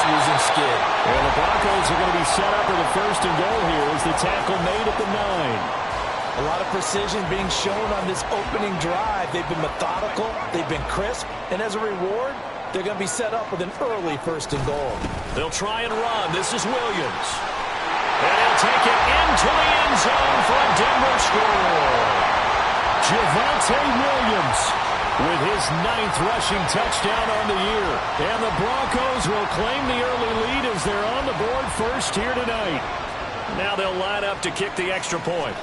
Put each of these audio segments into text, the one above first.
using skid. And the Broncos are going to be set up for the first and goal here as the tackle made at the 9. A lot of precision being shown on this opening drive. They've been methodical, they've been crisp, and as a reward, they're going to be set up with an early first and goal. They'll try and run. This is Williams. And he'll take it into the end zone for a Denver score. Javonte Williams with his 9th rushing touchdown on the year. And the Broncos will claim the early lead as they're on the board first here tonight. Now they'll line up to kick the extra point.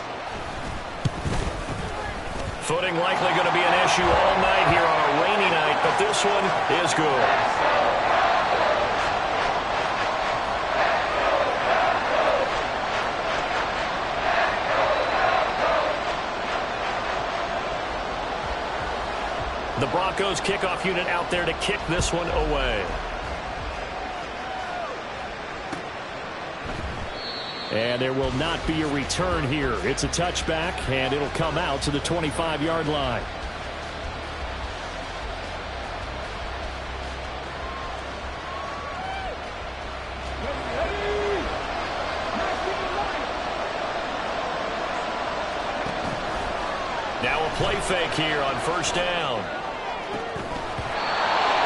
Footing likely going to be an issue all night here on a rainy night, but this one is good. The Broncos kickoff unit out there to kick this one away. And there will not be a return here. It's a touchback, and it'll come out to the 25-yard line. Now a play fake here on first down.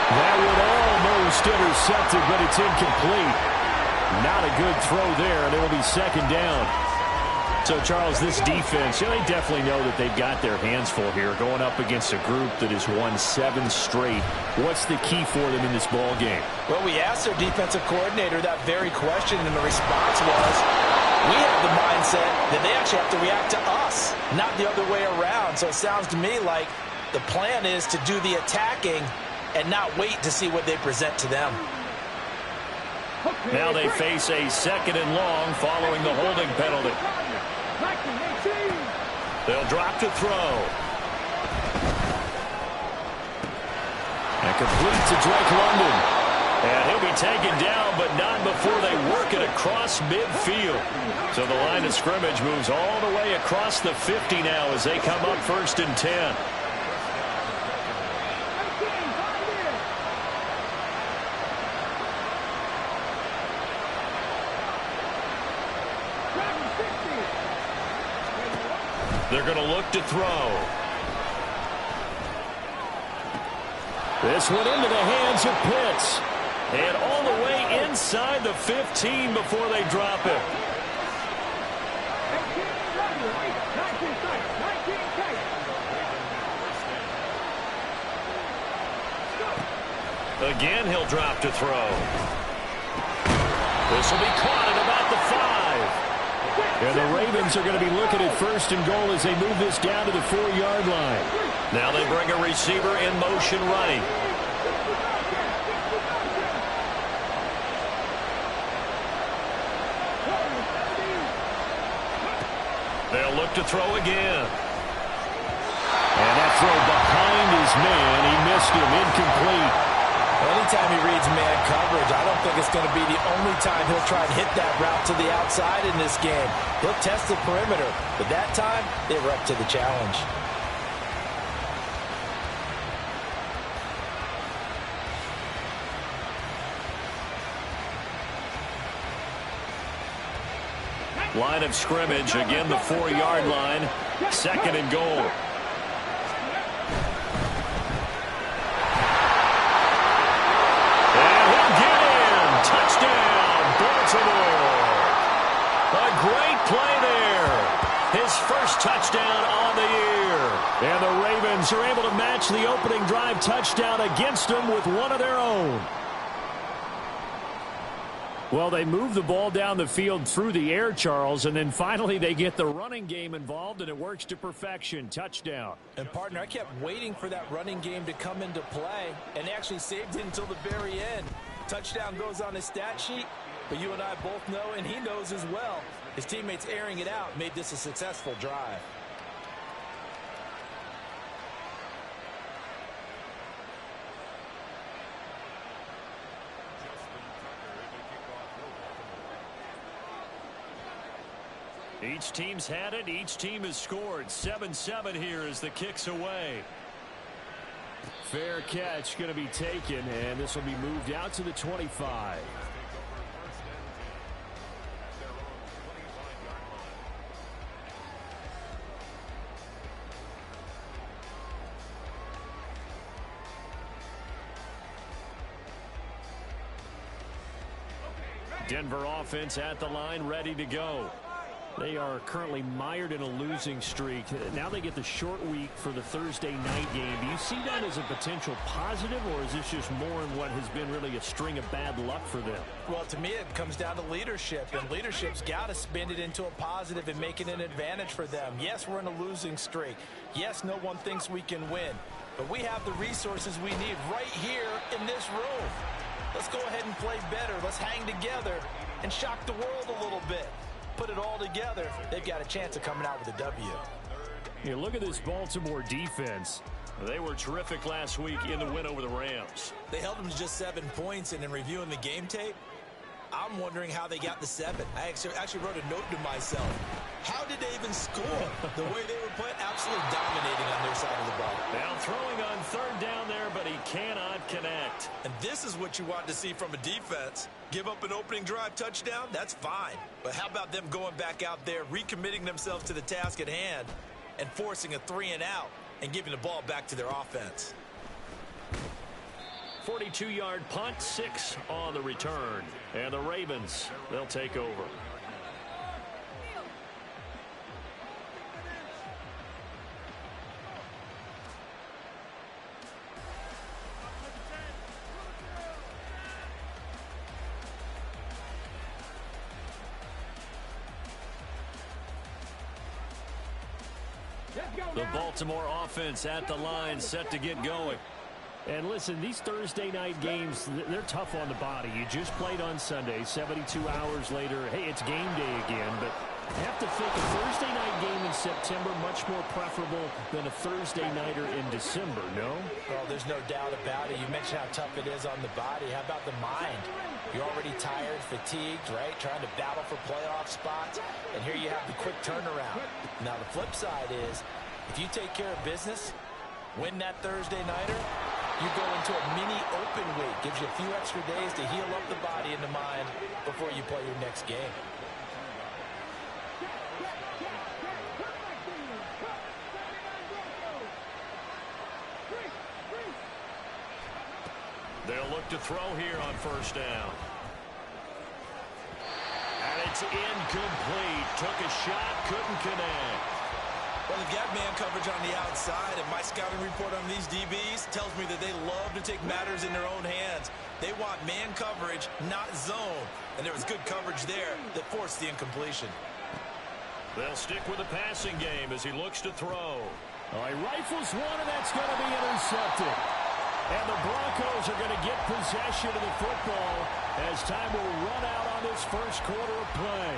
That would almost intercepted, but it's incomplete. Not a good throw there, and it will be second down. So, Charles, this defense, they definitely know that they've got their hands full here going up against a group that has won 7 straight. What's the key for them in this ball game? Well, we asked their defensive coordinator that very question, and the response was, we have the mindset that they actually have to react to us, not the other way around. So it sounds to me like the plan is to do the attacking and not wait to see what they present to them. Now they face a second and long following the holding penalty. They'll drop to throw. And complete to Drake London. And he'll be taken down, but not before they work it across midfield. So the line of scrimmage moves all the way across the 50 now as they come up first and 10. They're going to look to throw. This one into the hands of Pitts. And all the way inside the 15 before they drop it. Again, he'll drop to throw. This will be caught at about the 5. And the Ravens are going to be looking at first and goal as they move this down to the 4-yard line. Now they bring a receiver in motion right. They'll look to throw again. And that throw behind his man. He missed him. Incomplete. Anytime he reads man coverage, I don't think it's going to be the only time he'll try and hit that route to the outside in this game. He'll test the perimeter, but that time they were up to the challenge. Line of scrimmage, again the 4-yard line, second and goal. Touchdown, Baltimore. A great play there. His first touchdown on the year. And the Ravens are able to match the opening drive touchdown against them with one of their own. Well, they move the ball down the field through the air, Charles, and then finally they get the running game involved, and it works to perfection. Touchdown. And, partner, I kept waiting for that running game to come into play, and they actually saved it until the very end. Touchdown goes on his stat sheet, but you and I both know, and he knows as well, his teammates airing it out made this a successful drive. Each team's had it. Each team has scored. 7-7 here as the kick's away. Fair catch going to be taken, and this will be moved out to the 25. Denver offense at the line, ready to go. They are currently mired in a losing streak. Now they get the short week for the Thursday night game. Do you see that as a potential positive, or is this just more in what has been really a string of bad luck for them? Well, to me, it comes down to leadership, and leadership's got to spin it into a positive and make it an advantage for them. Yes, we're in a losing streak. Yes, no one thinks we can win, but we have the resources we need right here in this room. Let's go ahead and play better. Let's hang together and shock the world a little bit. Put it all together, they've got a chance of coming out with a W. Yeah, look at this Baltimore defense. They were terrific last week in the win over the Rams. They held them to just 7 points, and in reviewing the game tape, I'm wondering how they got the 7. I actually wrote a note to myself. How did they even score? The way they were playing, absolutely dominating on their side of the ball. Now throwing on third down there, but he cannot connect. And this is what you want to see from a defense. Give up an opening drive touchdown, that's fine. But how about them going back out there, recommitting themselves to the task at hand, and forcing a 3-and-out and giving the ball back to their offense? 42-yard punt, 6 on the return. And the Ravens, they'll take over. The Baltimore offense at the line, set to get going. And listen, these Thursday night games, they're tough on the body. You just played on Sunday, 72 hours later. Hey, it's game day again, but I have to think a Thursday night game in September much more preferable than a Thursday nighter in December, no? Well, there's no doubt about it. You mentioned how tough it is on the body. How about the mind? You're already tired, fatigued, right? Trying to battle for playoff spots, and here you have the quick turnaround. Now, the flip side is, if you take care of business, win that Thursday nighter, you go into a mini open week. Gives you a few extra days to heal up the body and the mind before you play your next game. They'll look to throw here on first down. And it's incomplete. Took a shot, couldn't connect. Well, they've got man coverage on the outside, and my scouting report on these DBs tells me that they love to take matters in their own hands. They want man coverage, not zone. And there was good coverage there that forced the incompletion. They'll stick with the passing game as he looks to throw. All right, rifles one, and that's going to be intercepted. And the Broncos are going to get possession of the football as time will run out on this first quarter of play.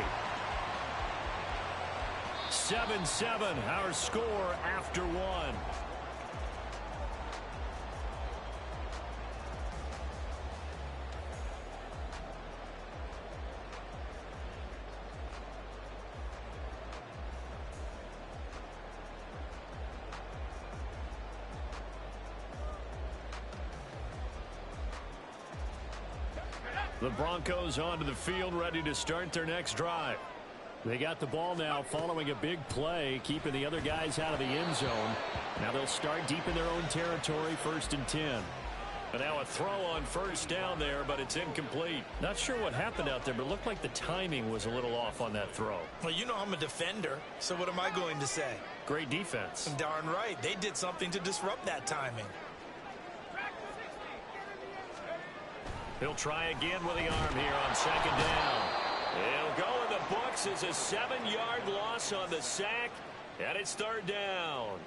7-7, our score after one. The Broncos onto the field, ready to start their next drive. They got the ball now following a big play, keeping the other guys out of the end zone. Now they'll start deep in their own territory, 1st and 10. And now a throw on first down there, but it's incomplete. Not sure what happened out there, but it looked like the timing was a little off on that throw. Well, you know I'm a defender, so what am I going to say? Great defense. Darn right. They did something to disrupt that timing. He'll try again with the arm here on 2nd down. He'll go in the books as a 7-yard loss on the sack, and it's 3rd down.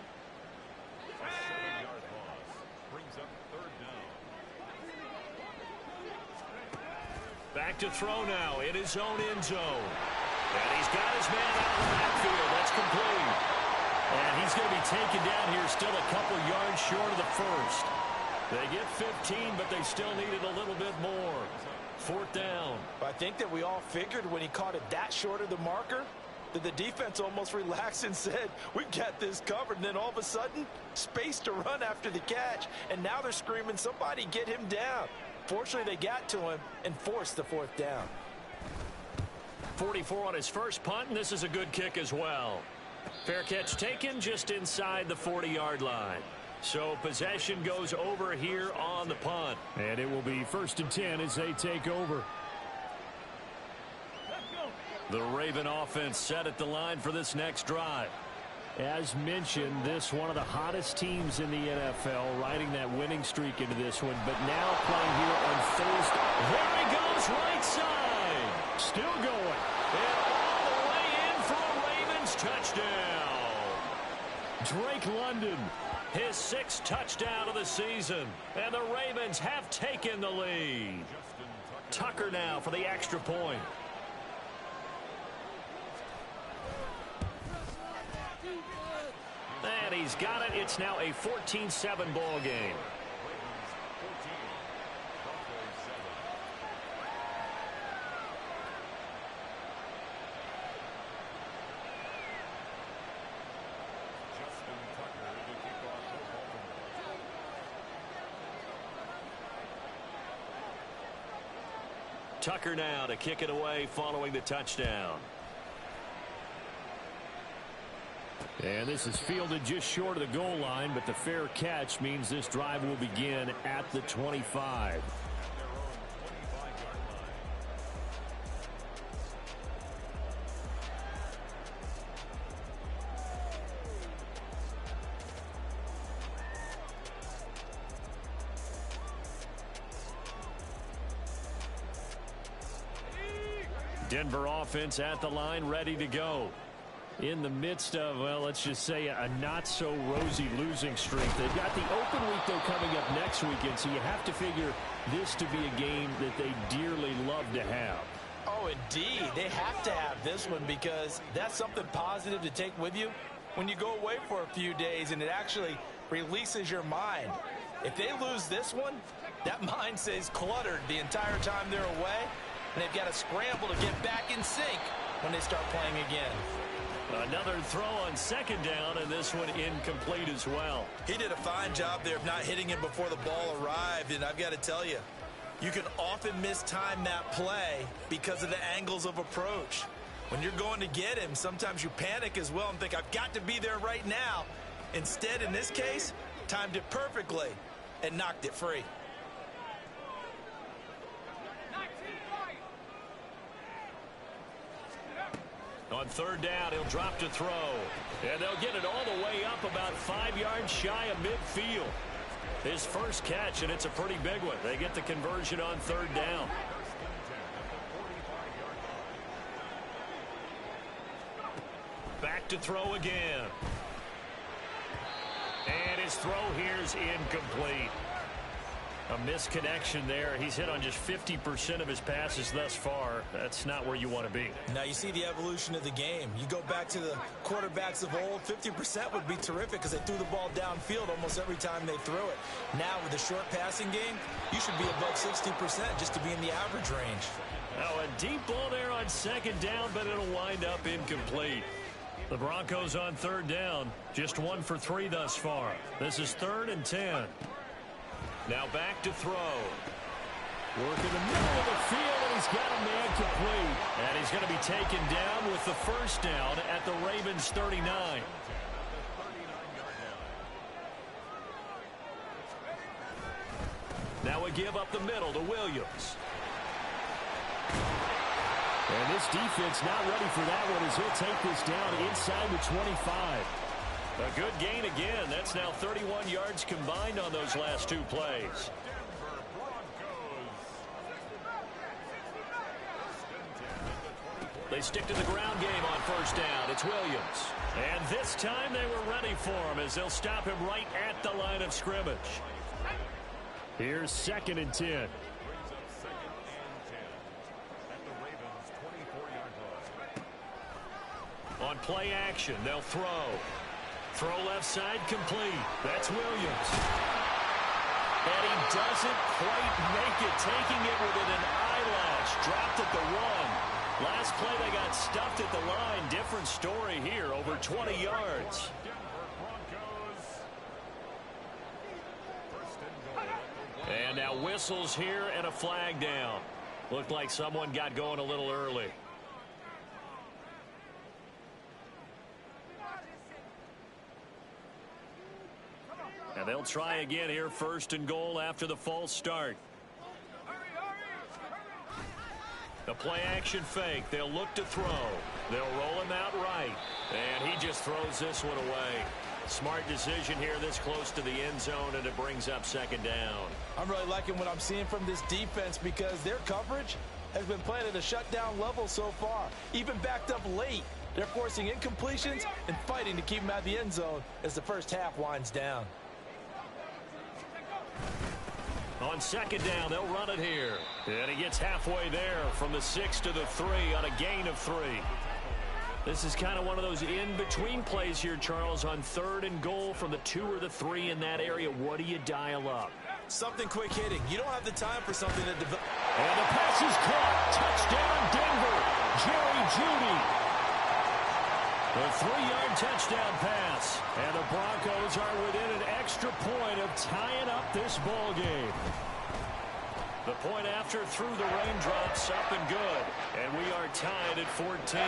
Back to throw now in his own end zone. And he's got his man out of the backfield. That's complete. And he's going to be taken down here still a couple yards short of the first. They get 15, but they still needed a little bit more. 4th down. I think that we all figured when he caught it that short of the marker, that the defense almost relaxed and said, we've got this covered. And then all of a sudden, space to run after the catch. And now they're screaming, somebody get him down. Fortunately, they got to him and forced the fourth down. 44 on his first punt, and this is a good kick as well. Fair catch taken just inside the 40-yard line. So possession goes over here on the punt. And it will be 1st and 10 as they take over. The Raven offense set at the line for this next drive. As mentioned, this one of the hottest teams in the NFL, riding that winning streak into this one, but now playing here on Thursday. There he goes, right side. Still going. And all the way in for a Ravens touchdown. Drake London, his 6th touchdown of the season. And the Ravens have taken the lead. Tucker now for the extra point. And he's got it. It's now a 14-7 ball game. Tucker now to kick it away following the touchdown. And this is fielded just short of the goal line, but the fair catch means this drive will begin at the 25. Denver offense at the line, ready to go. In the midst of, well, let's just say a not-so-rosy losing streak. They've got the open week, though, coming up next weekend, so you have to figure this to be a game that they dearly love to have. Oh, indeed. They have to have this one because that's something positive to take with you when you go away for a few days, and it actually releases your mind. If they lose this one, that mind stays cluttered the entire time they're away, and they've got to scramble to get back in sync when they start playing again. Another throw on 2nd down, and this one incomplete as well. He did a fine job there of not hitting it before the ball arrived, and I've got to tell you, you can often mistime that play because of the angles of approach. When you're going to get him, sometimes you panic as well and think, I've got to be there right now. Instead, in this case, timed it perfectly and knocked it free. On 3rd down, he'll drop to throw. And they'll get it all the way up about 5 yards shy of midfield. His first catch, and it's a pretty big one. They get the conversion on 3rd down. Back to throw again. And his throw here is incomplete. A misconnection there. He's hit on just 50% of his passes thus far. That's not where you want to be. Now you see the evolution of the game. You go back to the quarterbacks of old, 50% would be terrific because they threw the ball downfield almost every time they threw it. Now with the short passing game, you should be above 60% just to be in the average range. Now a deep ball there on 2nd down, but it'll wind up incomplete. The Broncos on 3rd down, just 1 for 3 thus far. This is 3rd and 10. Now back to throw. Work in the middle of the field, and he's got a man complete. And he's going to be taken down with the 1st down at the Ravens 39. Now a give up the middle to Williams. And this defense not ready for that one as he'll take this down inside the 25. A good gain again. That's now 31 yards combined on those last 2 plays. They stick to the ground game on 1st down. It's Williams. And this time they were ready for him as they'll stop him right at the line of scrimmage. Here's 2nd and 10. On play action, they'll throw. Throw left side complete. That's Williams. And he doesn't quite make it, taking it within an eyelash. Dropped at the 1. Last play, they got stuffed at the line. Different story here, over 20 yards. And now whistles here and a flag down. Looked like someone got going a little early. And they'll try again here, 1st and goal after the false start. The play action fake. They'll look to throw. They'll roll him out right. And he just throws this one away. Smart decision here this close to the end zone, and it brings up 2nd down. I'm really liking what I'm seeing from this defense because their coverage has been playing at a shutdown level so far. Even backed up late, they're forcing incompletions and fighting to keep them out of the end zone as the first half winds down. On 2nd down, they'll run it here. And he gets halfway there from the 6 to the 3 on a gain of 3. This is kind of one of those in-between plays here, Charles, on 3rd and goal from the 2 or the 3 in that area. What do you dial up? Something quick hitting. You don't have the time for something that develops. And the pass is caught. Touchdown, Denver. Jerry Jeudy. The 3-yard touchdown pass. And the Broncos are within an extra point of tying up this ball game. The point after through the raindrops, up and good. And we are tied at 14.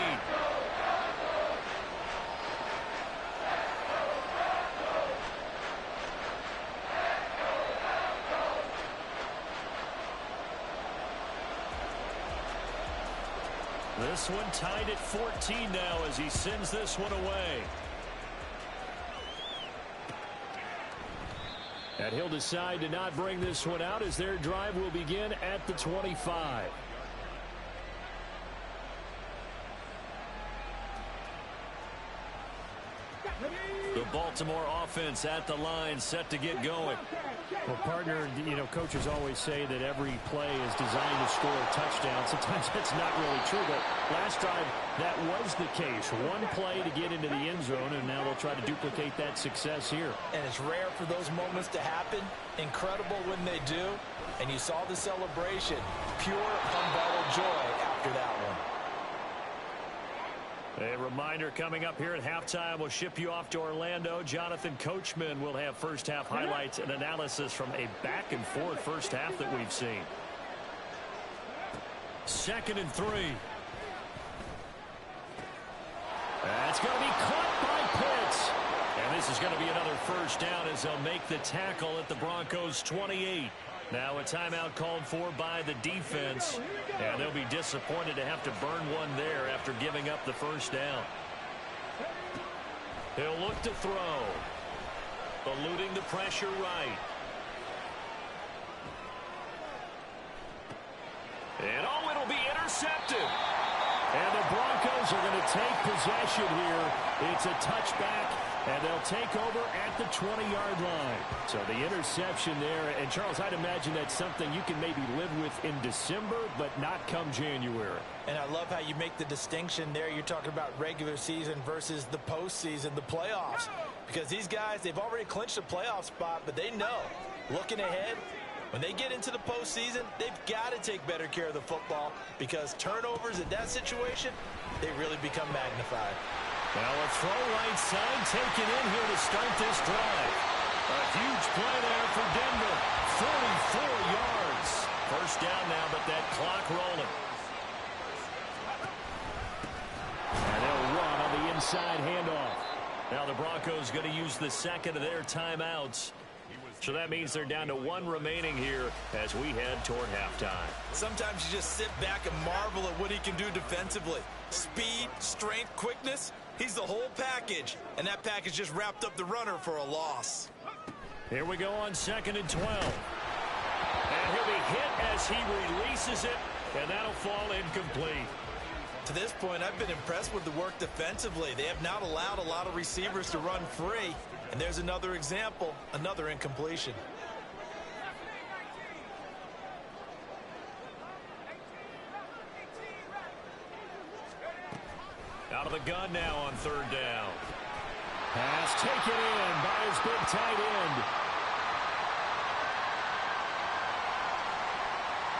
This one tied at 14 now as he sends this one away. And he'll decide to not bring this one out as their drive will begin at the 25. The Baltimore offense at the line, set to get going. Well, partner, coaches always say that every play is designed to score a touchdown. Sometimes that's not really true, but last drive, that was the case. One play to get into the end zone, and now they'll try to duplicate that success here. And it's rare for those moments to happen. Incredible when they do. And you saw the celebration. Pure, unbridled joy after that one. A reminder coming up here at halftime, we'll ship you off to Orlando. Jonathan Coachman will have first half highlights and analysis from a back and forth first half that we've seen. 2nd and 3. That's going to be caught by Pitts. And this is going to be another first down as they'll make the tackle at the Broncos 28. Now a timeout called for by the defense, and they'll be disappointed to have to burn one there after giving up the first down. He'll look to throw, eluding the pressure right. And it'll be intercepted. And the Broncos are going to take possession here. It's a touchback, and they'll take over at the 20-yard line. So the interception there. And, Charles, I'd imagine that's something you can maybe live with in December, but not come January. And I love how you make the distinction there. You're talking about regular season versus the postseason, the playoffs. Because these guys, they've already clinched a playoff spot, but they know, looking ahead, when they get into the postseason, they've got to take better care of the football because turnovers in that situation, they really become magnified. Well, a throw right side taken in here to start this drive. A huge play there for Denver. 44 yards. First down now, but that clock rolling. And they'll run on the inside handoff. Now the Broncos going to use the second of their timeouts. So that means they're down to one remaining here as we head toward halftime. Sometimes you just sit back and marvel at what he can do defensively. Speed, strength, quickness. He's the whole package. And that package just wrapped up the runner for a loss. Here we go on 2nd and 12. And he'll be hit as he releases it. And that'll fall incomplete. To this point, I've been impressed with the work defensively. They have not allowed a lot of receivers to run free. And there's another example, another incompletion. Out of the gun now on 3rd down. Pass taken in by his big tight end.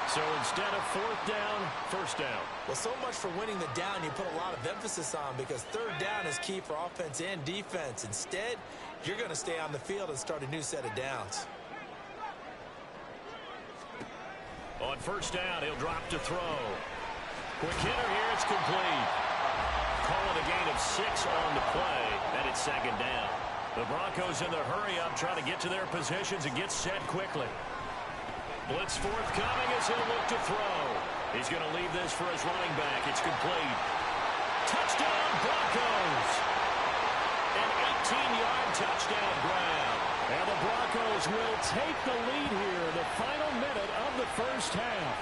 So instead of 4th down, first down. Well, so much for winning the down you put a lot of emphasis on, because third down is key for offense and defense. Instead, you're going to stay on the field and start a new set of downs. On first down, he'll drop to throw. Quick hitter here, it's complete. Calling a gain of 6 on the play, and it's second down. The Broncos in the hurry-up trying to get to their positions and get set quickly. Blitz forthcoming as he'll look to throw. He's going to leave this for his running back. It's complete. Touchdown, Broncos! An 18-yard touchdown grab. And the Broncos will take the lead here in the final minute of the first half.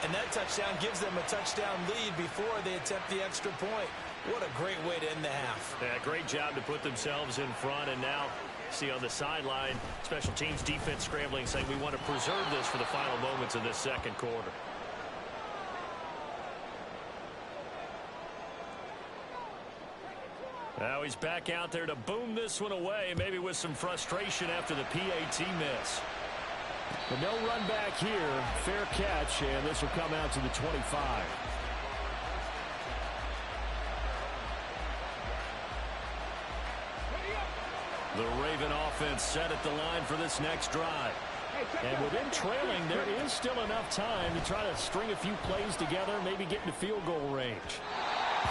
And that touchdown gives them a touchdown lead before they attempt the extra point. What a great way to end the half. Yeah, great job to put themselves in front, and now see on the sideline, special teams defense scrambling, saying we want to preserve this for the final moments of this second quarter. Now he's back out there to boom this one away, maybe with some frustration after the PAT miss. But no run back here. Fair catch, and this will come out to the 25. The Raven offense set at the line for this next drive. And with them trailing, there is still enough time to try to string a few plays together, maybe get into field goal range.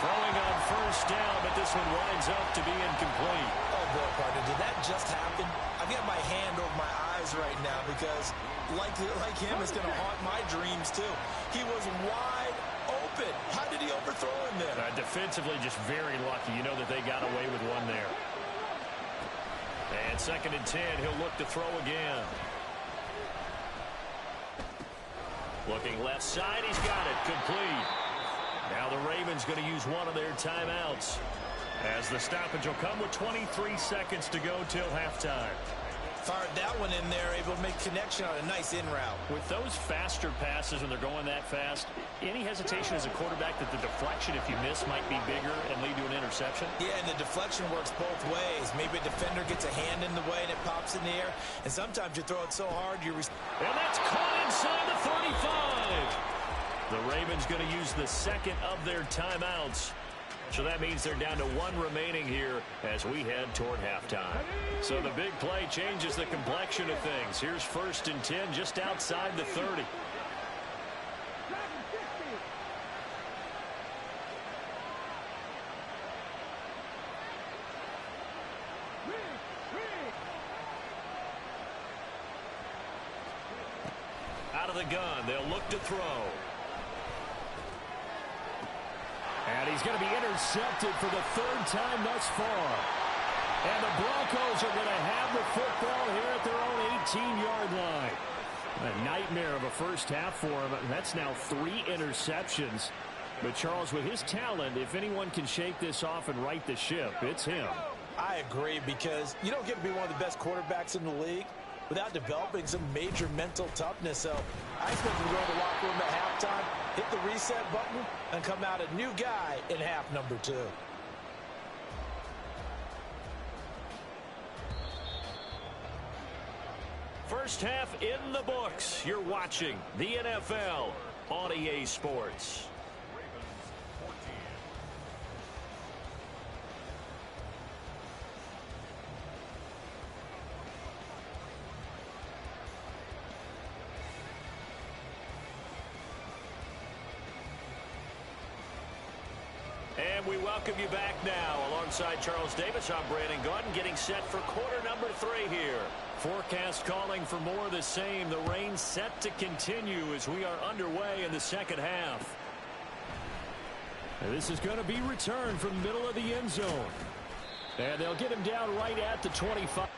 Throwing on first down, but this one winds up to be incomplete. Oh, boy, partner, did that just happen? I've got my hand over my eyes right now because, like him, it's going to haunt my dreams, too. He was wide open. How did he overthrow him there? Defensively, just very lucky. You know that they got away with one there. And 2nd and 10, he'll look to throw again. Looking left side, he's got it. Complete. Now the Ravens going to use one of their timeouts, as the stoppage will come with 23 seconds to go till halftime. Fired that one in there, able to make connection on a nice in route. With those faster passes when they're going that fast, any hesitation as a quarterback that the deflection, if you miss, might be bigger and lead to an interception? Yeah, and the deflection works both ways. Maybe a defender gets a hand in the way and it pops in the air, and sometimes you throw it so hard you... And that's caught inside the 35. The Ravens going to use the second of their timeouts. So that means they're down to 1 remaining here as we head toward halftime. So the big play changes the complexion of things. Here's 1st and 10 just outside the 30. Out of the gun, they'll look to throw. And he's going to be intercepted for the 3rd time thus far. And the Broncos are going to have the football here at their own 18-yard line. A nightmare of a first half for him. That's now 3 interceptions. But Charles, with his talent, if anyone can shake this off and right the ship, it's him. I agree, because you don't get to be one of the best quarterbacks in the league without developing some major mental toughness. So I expect him to go to the locker room at halftime, hit the reset button, and come out a new guy in half number 2. First half in the books. You're watching the NFL on EA Sports. And we welcome you back now. Alongside Charles Davis, I'm Brandon Gaudin, getting set for quarter number 3 here. Forecast calling for more of the same. The rain set to continue as we are underway in the second half. And this is going to be returned from the middle of the end zone. And they'll get him down right at the 25.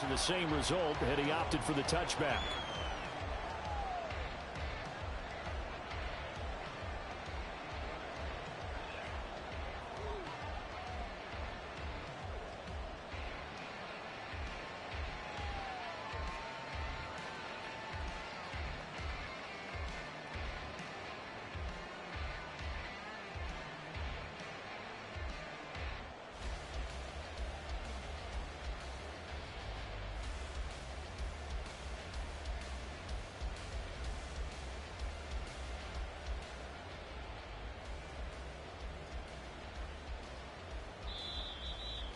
to the same result, and he opted for the touchback.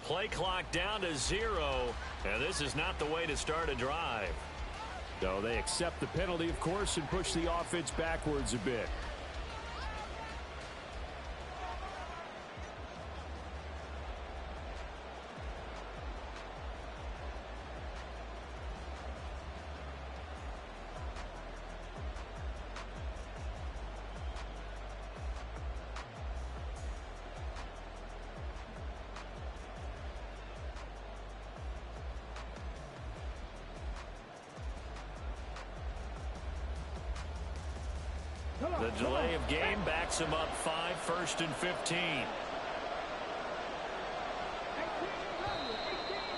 Play clock down to 0, and this is not the way to start a drive. So they accept the penalty, of course, and push the offense backwards a bit. The delay of game backs him up 5, 1st and 15.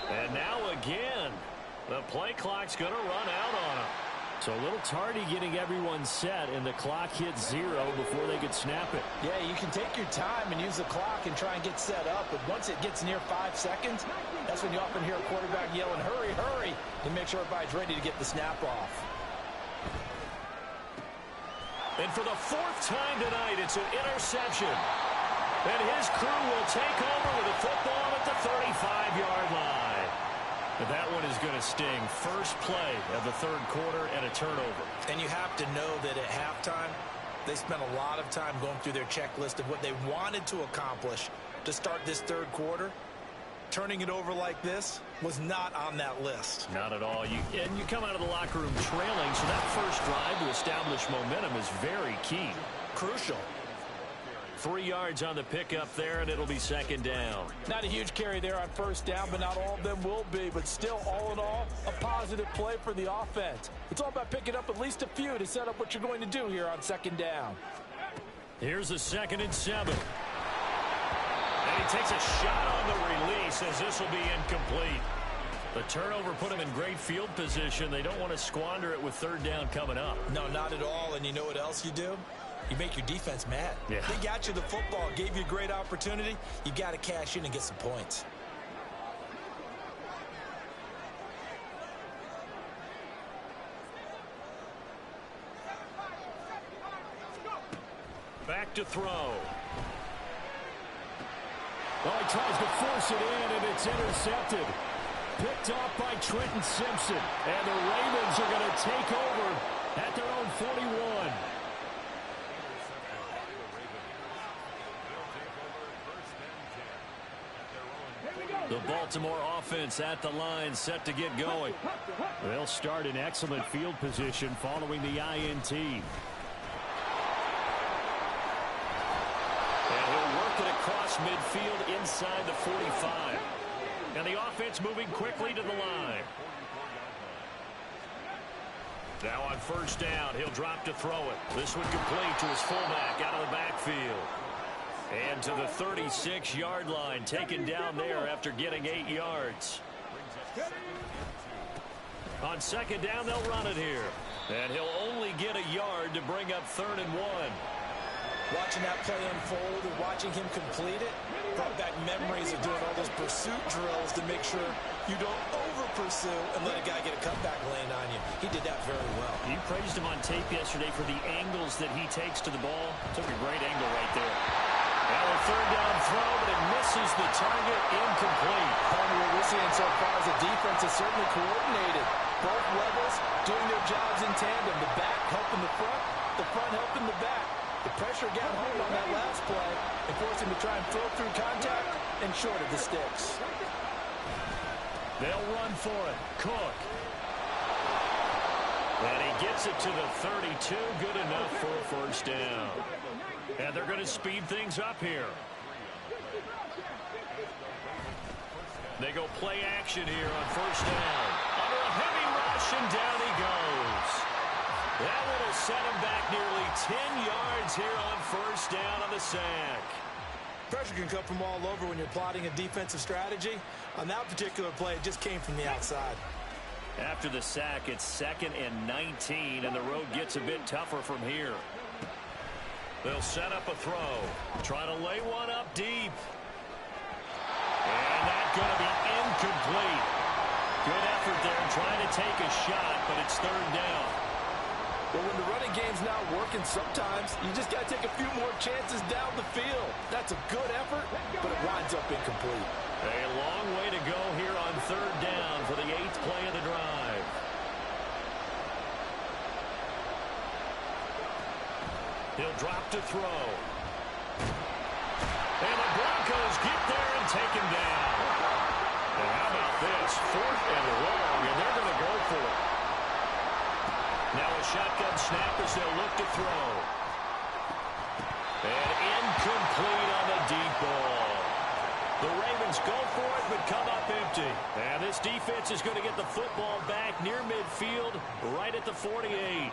And now again, the play clock's going to run out on him. So a little tardy getting everyone set, and the clock hits 0 before they could snap it. Yeah, you can take your time and use the clock and try and get set up, but once it gets near 5 seconds, that's when you often hear a quarterback yelling, hurry, hurry, to make sure everybody's ready to get the snap off. And for the 4th time tonight, it's an interception. And his crew will take over with a football at the 35-yard line. But that one is going to sting. First play of the 3rd quarter and a turnover. And you have to know that at halftime, they spent a lot of time going through their checklist of what they wanted to accomplish to start this 3rd quarter. Turning it over like this was not on that list. Not at all. And you come out of the locker room trailing, so that first drive to establish momentum is very key. Crucial. 3 yards on the pickup there, and it'll be 2nd down. Not a huge carry there on 1st down, but not all of them will be. But still, all in all, a positive play for the offense. It's all about picking up at least a few to set up what you're going to do here on 2nd down. Here's a 2nd and 7. And he takes a shot on the release as this will be incomplete. The turnover put him in great field position. They don't want to squander it with 3rd down coming up. No, not at all. And you know what else you do? You make your defense mad. Yeah. They got you the football, gave you a great opportunity. You got to cash in and get some points. Back to throw. Well, he tries to force it in, and it's intercepted. Picked off by Trenton Simpson. And the Ravens are going to take over at their own 41. The Baltimore offense at the line, set to get going. They'll start in excellent field position following the INT. Across midfield inside the 45. And the offense moving quickly to the line. Now on 1st down, he'll drop to throw it. This one complete to his fullback out of the backfield. And to the 36-yard line, taken down there after getting 8 yards. On 2nd down, they'll run it here. And he'll only get a yard to bring up 3rd and 1. Watching that play unfold and watching him complete it brought back memories of doing all those pursuit drills to make sure you don't over-pursue and let a guy get a cutback lane on you. He did that very well. You praised him on tape yesterday for the angles that he takes to the ball. Took a great angle right there. Now a 3rd down throw, but it misses the target, incomplete. What we're seeing so far is the defense is certainly coordinated. Both levels doing their jobs in tandem. The back helping the front helping the back. The pressure got home on that last play and forced him to try and throw through contact and short of the sticks. They'll run for it. Cook. And he gets it to the 32. Good enough for a 1st down. And they're going to speed things up here. They go play action here on first down. Under a heavy rush, and down he goes. That one will set him back nearly 10 yards here on first down on the sack. Pressure can come from all over when you're plotting a defensive strategy. On that particular play, it just came from the outside. After the sack, it's 2nd and 19, and the road gets a bit tougher from here. They'll set up a throw. Try to lay one up deep. And that's going to be incomplete. Good effort there trying to take a shot, but it's 3rd down. Well, when the running game's not working, sometimes you just got to take a few more chances down the field. That's a good effort, but it winds up incomplete. A long way to go here on 3rd down for the 8th play of the drive. He'll drop to throw. And the Broncos get there and take him down. And how about this? 4th and long, and they're going to go for it. Now a shotgun snap as they'll look to throw. And incomplete on the deep ball. The Ravens go for it, but come up empty. And this defense is going to get the football back near midfield, right at the 48.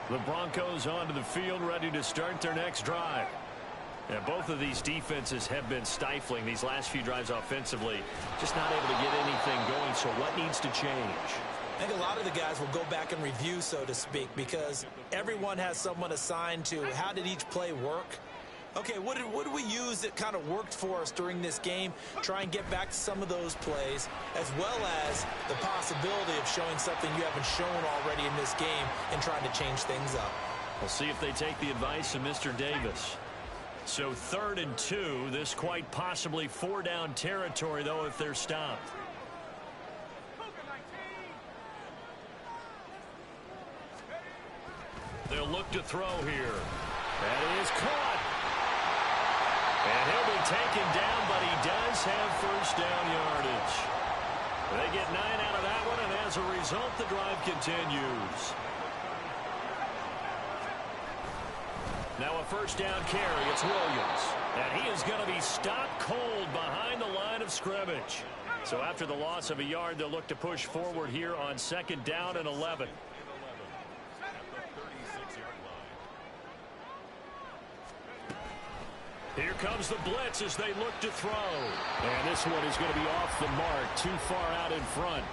The Broncos onto the field, ready to start their next drive. And both of these defenses have been stifling these last few drives offensively. Just not able to get anything going, so what needs to change? I think a lot of the guys will go back and review, so to speak, because everyone has someone assigned to how did each play work. Okay, what did we use that kind of worked for us during this game? Try and get back to some of those plays, as well as the possibility of showing something you haven't shown already in this game and trying to change things up. We'll see if they take the advice of Mr. Davis. So 3rd and 2, this quite possibly 4-down territory, though, if they're stopped. They'll look to throw here. That is caught. And he'll be taken down, but he does have first down yardage. They get 9 out of that one, and as a result, the drive continues. Now a first down carry. It's Williams. And he is going to be stopped cold behind the line of scrimmage. So after the loss of a yard, they'll look to push forward here on 2nd down and 11. Here comes the blitz as they look to throw. And this one is going to be off the mark, too far out in front.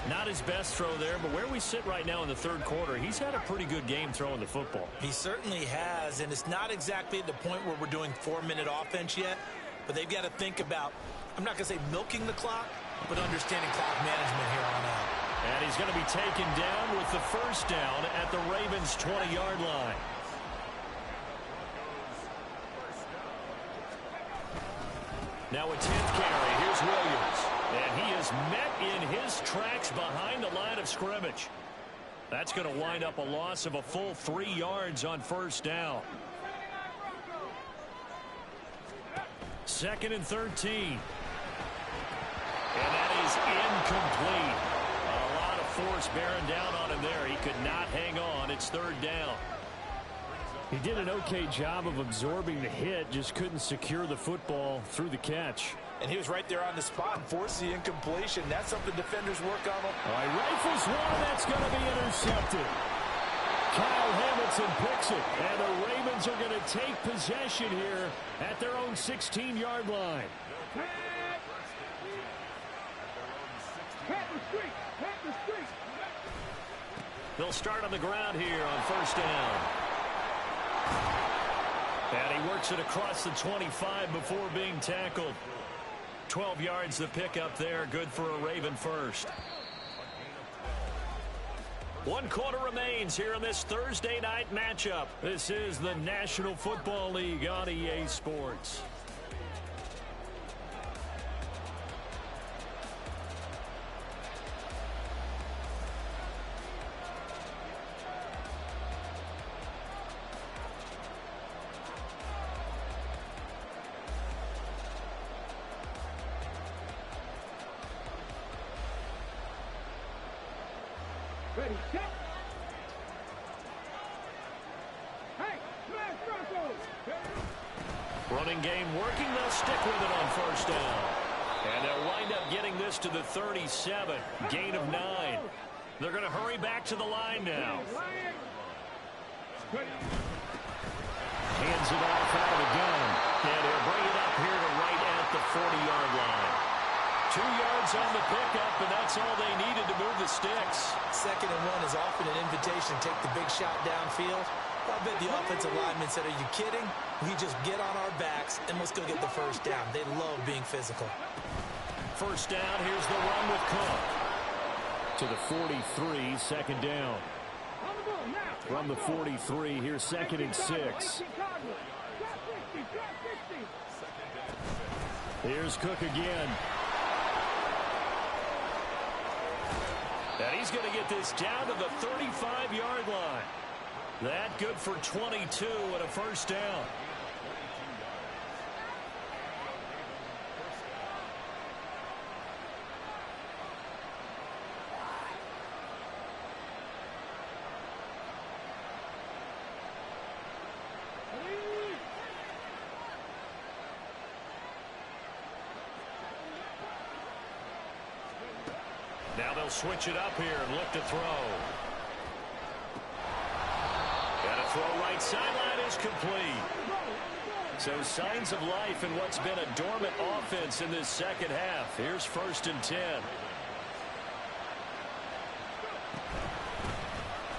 Not his best throw there, but where we sit right now in the 3rd quarter, he's had a pretty good game throwing the football. He certainly has, and it's not exactly at the point where we're doing 4-minute offense yet, but they've got to think about, I'm not going to say milking the clock, but understanding clock management here on out. And he's going to be taken down with the first down at the Ravens' 20-yard line. Now a 10th carry. Here's Williams. And he is met in his tracks behind the line of scrimmage. That's going to wind up a loss of a full 3 yards on first down. 2nd and 13. And that is incomplete. A lot of force bearing down on him there. He could not hang on. It's 3rd down. He did an okay job of absorbing the hit, just couldn't secure the football through the catch. And he was right there on the spot and forced the incompletion. That's something defenders work on. All right, rifles one, that's going to be intercepted. Kyle Hamilton picks it, and the Ravens are going to take possession here at their own 16-yard line. They'll start on the ground here on first down. And he works it across the 25 before being tackled. 12 yards the pickup there. Good for a Raven first. 1 quarter remains here in this Thursday night matchup. This is the National Football League on EA Sports. Ready, set. Hey, smash Broncos. Running game working. They'll stick with it on first down. And they'll wind up getting this to the 37. Gain of 9. They're going to hurry back to the line now. Hands it off out of the gun. And he'll bring it up here to right at the 40-yard line. 2 yards on the pickup, and that's all they needed to move the sticks. 2nd and 1 is often an invitation to take the big shot downfield. I bet the offensive lineman said, are you kidding? We just get on our backs and let's go get the first down. They love being physical. First down, here's the run with Cook. To the 43, 2nd down. From the 43, here's 2nd and 6. Here's Cook again. And he's going to get this down to the 35-yard line. That good for 22 and a first down. Now they'll switch it up here and look to throw. And a throw right sideline is complete. So signs of life in what's been a dormant offense in this second half. Here's 1st and 10.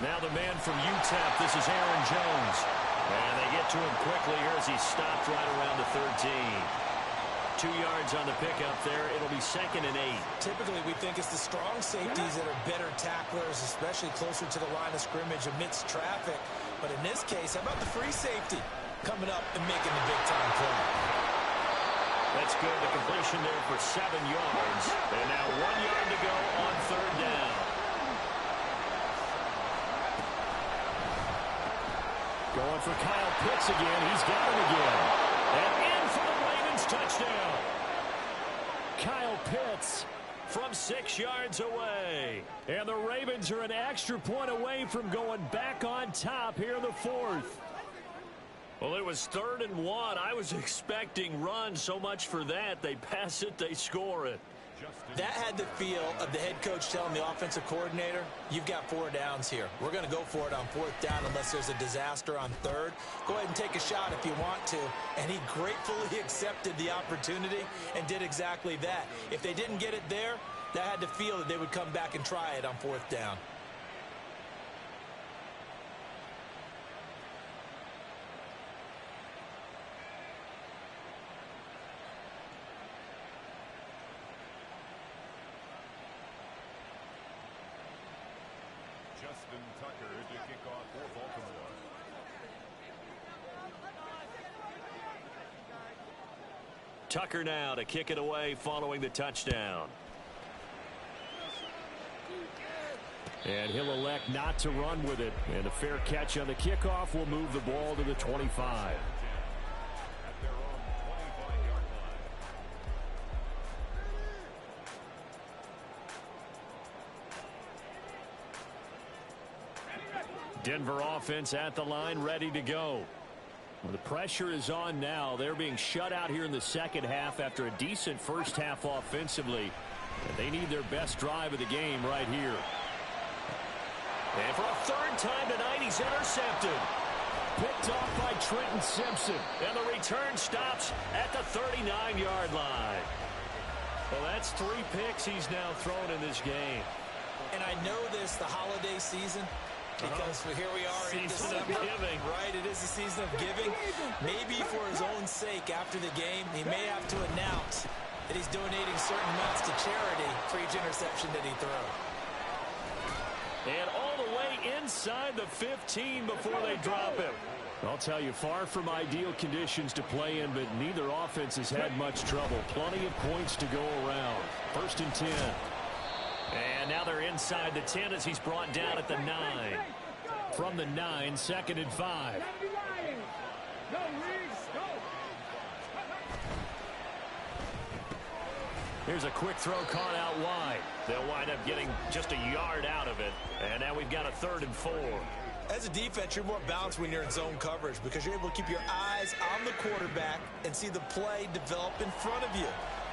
Now the man from UTEP, this is Aaron Jones. And they get to him quickly here as he's stopped right around the 13. 2 yards on the pickup there. It'll be 2nd and 8. Typically, we think it's the strong safeties that are better tacklers, especially closer to the line of scrimmage amidst traffic. But in this case, how about the free safety coming up and making the big-time play? That's good. The completion there for 7 yards. And now 1 yard to go on 3rd down. Going for Kyle Pitts again. He's got him again. And in for the Ravens touchdown. Kyle Pitts from 6 yards away. And the Ravens are an extra point away from going back on top here in the 4th. Well, it was 3rd and 1. I was expecting run. So much for that. They pass it, they score it. That had the feel of the head coach telling the offensive coordinator, you've got 4 downs here. We're going to go for it on 4th down unless there's a disaster on 3rd. Go ahead and take a shot if you want to. And he gratefully accepted the opportunity and did exactly that. If they didn't get it there, that had the feel that they would come back and try it on 4th down. To kick off for Baltimore. Tucker now to kick it away following the touchdown. And he'll elect not to run with it. And a fair catch on the kickoff will move the ball to the 25. Denver offense at the line, ready to go. Well, the pressure is on now. They're being shut out here in the second half after a decent first half offensively. And they need their best drive of the game right here. And for a 3rd time tonight, he's intercepted. Picked off by Trenton Simpson. And the return stops at the 39-yard line. Well, that's 3 picks he's now thrown in this game. And I know this, the holiday season, because here we are in December, right? It is the season of giving. Maybe for his own sake after the game, he may have to announce that he's donating certain amounts to charity for each interception that he throws. And all the way inside the 15 before they drop him. I'll tell you, far from ideal conditions to play in, but neither offense has had much trouble. Plenty of points to go around. 1st and 10. And now they're inside the 10 as he's brought down at the 9. From the 9, 2nd and 5. Here's a quick throw caught out wide. They'll wind up getting just a yard out of it. And now we've got a 3rd and 4. As a defense, you're more balanced when you're in zone coverage because you're able to keep your eyes on the quarterback and see the play develop in front of you.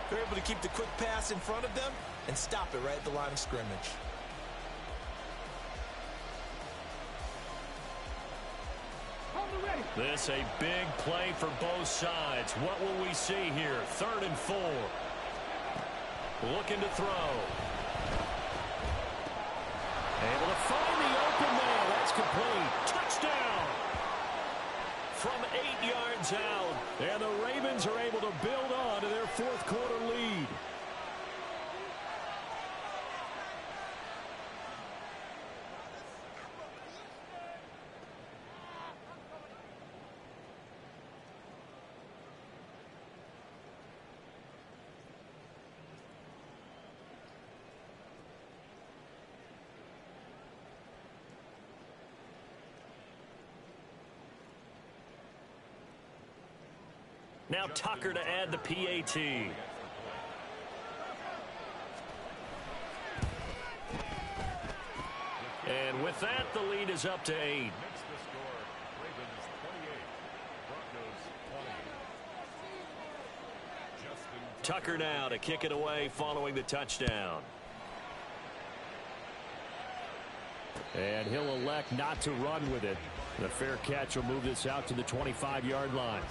They're able to keep the quick pass in front of them and stop it right at the line of scrimmage. This a big play for both sides. What will we see here? 3rd and 4. Looking to throw. Able to find the open man. That's complete. Touchdown. From 8 yards out. And the Ravens are able to build on to their 4th quarter lead. Now Tucker to add the PAT. And with that, the lead is up to 8. Tucker now to kick it away following the touchdown. And he'll elect not to run with it. The fair catch will move this out to the 25-yard line.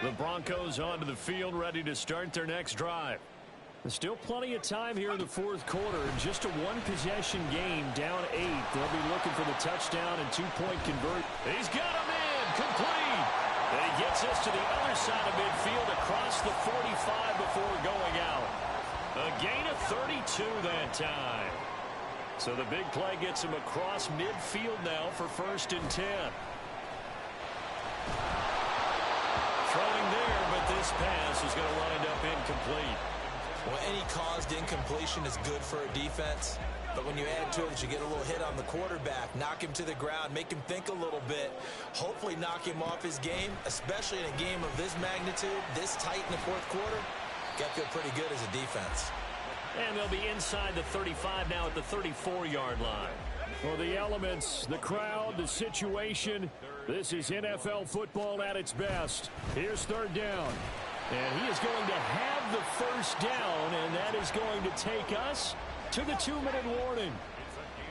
The Broncos onto the field, ready to start their next drive. There's still plenty of time here in the 4th quarter. Just a one-possession game, down 8. They'll be looking for the touchdown and 2-point convert. He's got him in, complete. And he gets us to the other side of midfield across the 45 before going out. A gain of 32 that time. So the big play gets him across midfield now for 1st and 10. Throwing there, but this pass is going to wind up incomplete. Well, any caused incompletion is good for a defense. But when you add to it that you get a little hit on the quarterback, knock him to the ground, make him think a little bit, hopefully knock him off his game, especially in a game of this magnitude, this tight in the 4th quarter, got to feel pretty good as a defense. And they'll be inside the 35 now at the 34-yard line. Well, the elements, the crowd, the situation, this is NFL football at its best. Here's 3rd down. And he is going to have the 1st down, and that is going to take us to the 2-minute warning.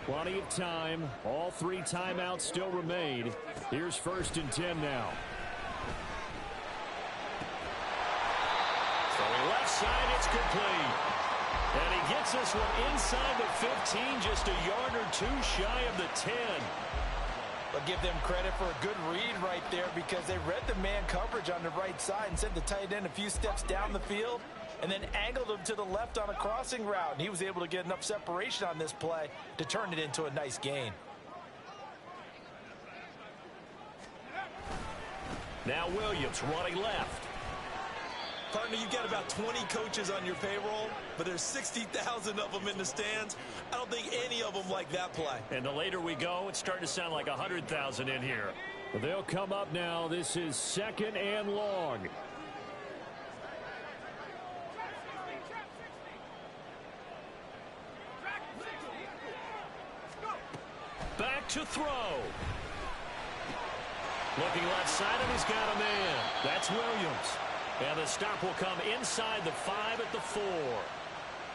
Plenty of time. All 3 timeouts still remain. Here's 1st and 10 now. Throwing left side, it's complete. And he gets this one inside the 15, just a yard or 2 shy of the 10. But give them credit for a good read right there because they read the man coverage on the right side and sent the tight end a few steps down the field and then angled him to the left on a crossing route. And he was able to get enough separation on this play to turn it into a nice gain. Now Williams running left. Partner, you've got about 20 coaches on your payroll, but there's 60,000 of them in the stands. I don't think any of them like that play. And the later we go, it's starting to sound like 100,000 in here. They'll come up now. This is 2nd and long. Back to throw. Looking left side, and he's got a man. That's Williams. And the stop will come inside the 5 at the 4.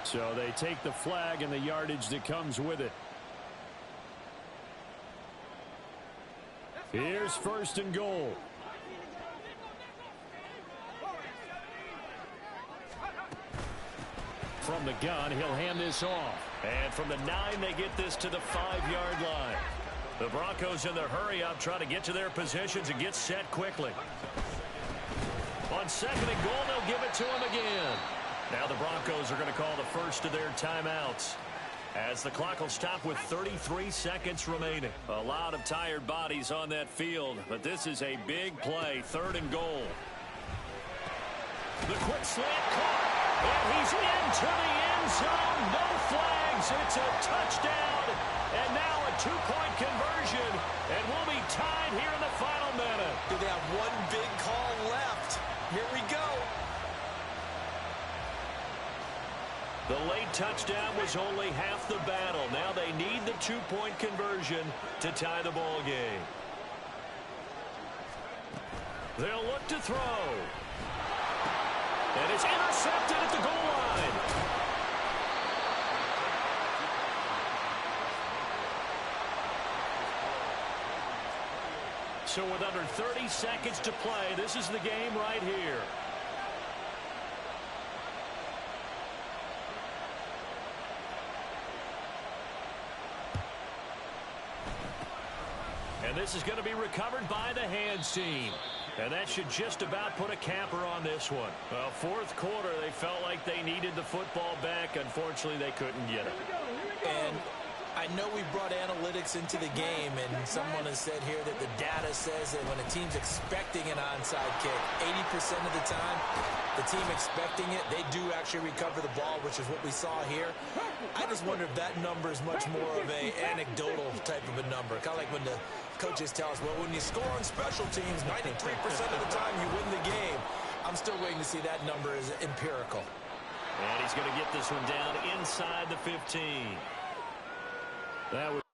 So they take the flag and the yardage that comes with it. Here's 1st and goal. From the gun, he'll hand this off. And from the 9, they get this to the 5-yard line. The Broncos in their hurry-up trying to get to their positions and get set quickly. On 2nd and goal, they'll give it to him again. Now the Broncos are going to call the first of their timeouts as the clock will stop with 33 seconds remaining. A lot of tired bodies on that field, but this is a big play. 3rd and goal. The quick slant caught, and he's into the end zone. No flags. It's a touchdown, and now a 2-point conversion, and we'll be tied here in the final minute. Do they have one big call left? Here we go. The late touchdown was only half the battle. Now they need the 2-point conversion to tie the ball game. They'll look to throw. And it's intercepted at the goal line. So with under 30 seconds to play, this is the game right here. And this is going to be recovered by the hands team. And that should just about put a capper on this one. Well, fourth quarter, they felt like they needed the football back. Unfortunately, they couldn't get it. And I know we brought analytics into the game, and someone has said here that the data says that when a team's expecting an onside kick, 80% of the time, the team expecting it, they do actually recover the ball, which is what we saw here. I just wonder if that number is much more of a anecdotal type of a number. Kind of like when the coaches tell us, well, when you score on special teams, 93% of the time you win the game. I'm still waiting to see that number is empirical. And he's going to get this one down inside the 15. That was